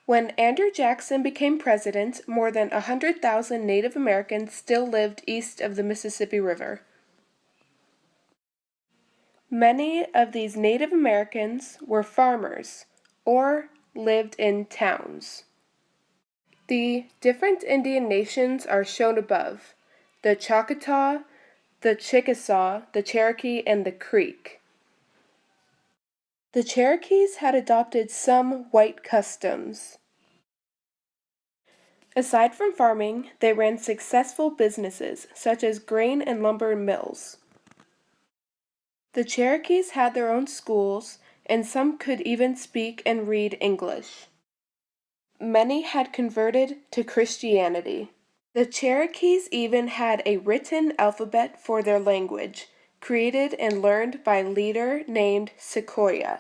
When Andrew Jackson became president, more than 100,000 Native Americans still lived east of the Mississippi River. Many of these Native Americans were farmers or lived in towns. The different Indian nations are shown above: the Choctaw, the Chickasaw, the Cherokee, and the Creek. The Cherokees had adopted some white customs. Aside from farming, they ran successful businesses such as grain and lumber mills. The Cherokees had their own schools, and some could even speak and read English. Many had converted to Christianity. The Cherokees even had a written alphabet for their language, created and learned by a leader named Sequoyah.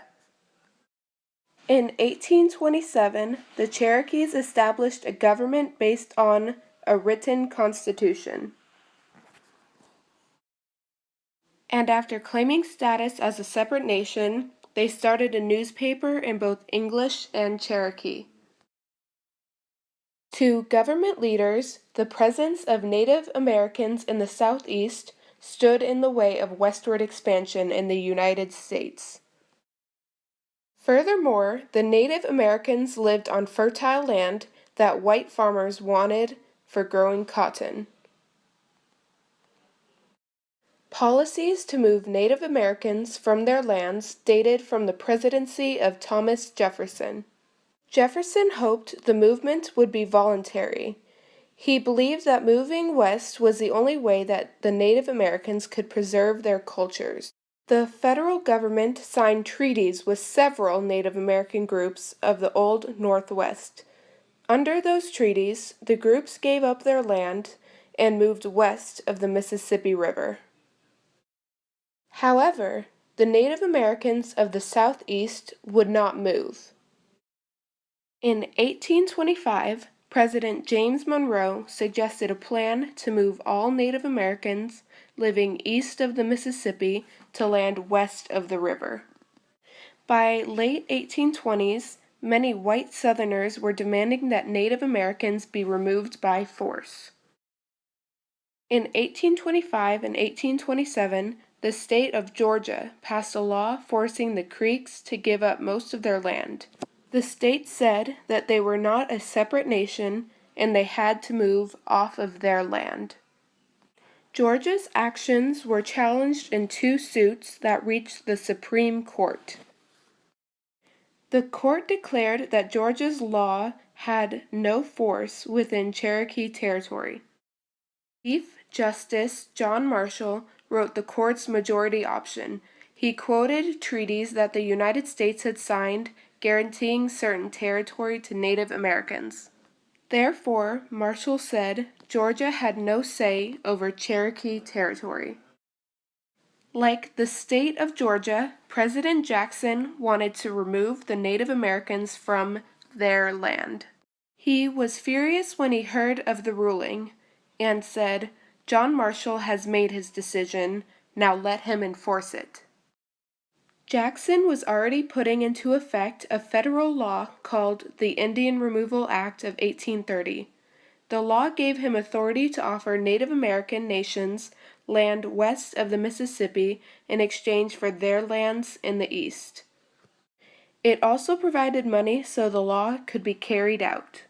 In 1827, the Cherokees established a government based on a written constitution. And after claiming status as a separate nation, they started a newspaper in both English and Cherokee. To government leaders, the presence of Native Americans in the Southeast stood in the way of westward expansion in the United States. Furthermore, the Native Americans lived on fertile land that white farmers wanted for growing cotton. Policies to move Native Americans from their lands dated from the presidency of Thomas Jefferson. Jefferson hoped the movement would be voluntary. He believed that moving west was the only way that the Native Americans could preserve their cultures. The federal government signed treaties with several Native American groups of the Old Northwest. Under those treaties, the groups gave up their land and moved west of the Mississippi River. However, the Native Americans of the Southeast would not move. In 1825, President James Monroe suggested a plan to move all Native Americans living east of the Mississippi to land west of the river. By late 1820s, many white Southerners were demanding that Native Americans be removed by force. In 1825 and 1827, the state of Georgia passed a law forcing the Creeks to give up most of their land. The state said that they were not a separate nation and they had to move off of their land. Georgia's actions were challenged in two suits that reached the Supreme Court. The court declared that Georgia's law had no force within Cherokee territory. Chief Justice John Marshall wrote the court's majority option. He quoted treaties that the United States had signed guaranteeing certain territory to Native Americans. Therefore, Marshall said Georgia had no say over Cherokee territory. Like the state of Georgia, President Jackson wanted to remove the Native Americans from their land. He was furious when he heard of the ruling and said, "John Marshall has made his decision, now let him enforce it." Jackson was already putting into effect a federal law called the Indian Removal Act of 1830. The law gave him authority to offer Native American nations land west of the Mississippi in exchange for their lands in the east. It also provided money so the law could be carried out.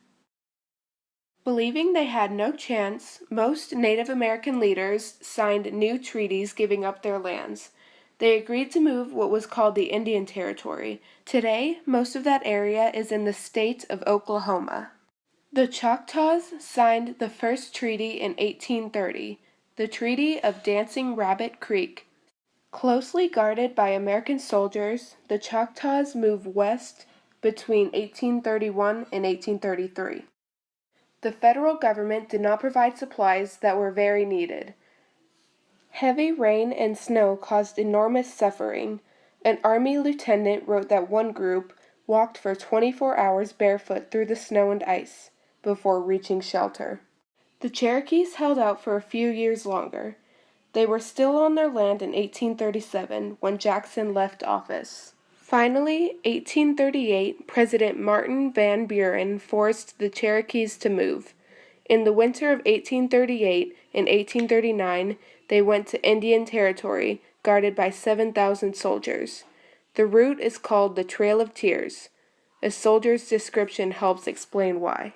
Believing they had no chance, most Native American leaders signed new treaties giving up their lands. They agreed to move what was called the Indian Territory. Today, most of that area is in the state of Oklahoma. The Choctaws signed the first treaty in 1830, the Treaty of Dancing Rabbit Creek. Closely guarded by American soldiers, the Choctaws moved west between 1831 and 1833. The federal government did not provide supplies that were very needed. Heavy rain and snow caused enormous suffering. An army lieutenant wrote that one group walked for 24 hours barefoot through the snow and ice before reaching shelter. The Cherokees held out for a few years longer. They were still on their land in 1837 when Jackson left office. Finally, 1838, President Martin Van Buren forced the Cherokees to move. In the winter of 1838 and 1839, they went to Indian Territory, guarded by 7,000 soldiers. The route is called the Trail of Tears. A soldier's description helps explain why.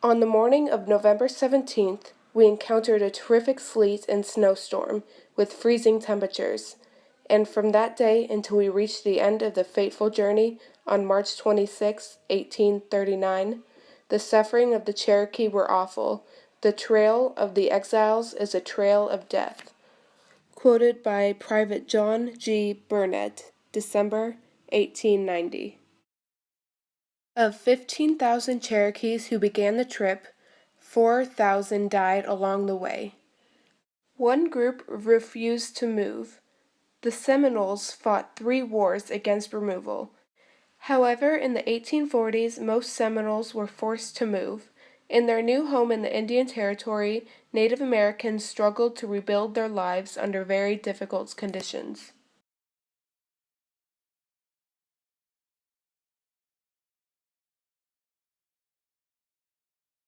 On the morning of November 17th, we encountered a terrific sleet and snowstorm with freezing temperatures, and from that day until we reached the end of the fateful journey on March 26, 1839, the suffering of the Cherokee were awful. The trail of the exiles is a trail of death. Quoted by Private John G. Burnett, December 1890. Of 15,000 Cherokees who began the trip, 4,000 died along the way. One group refused to move. The Seminoles fought 3 wars against removal. However, in the 1840s, most Seminoles were forced to move. In their new home in the Indian Territory, Native Americans struggled to rebuild their lives under very difficult conditions.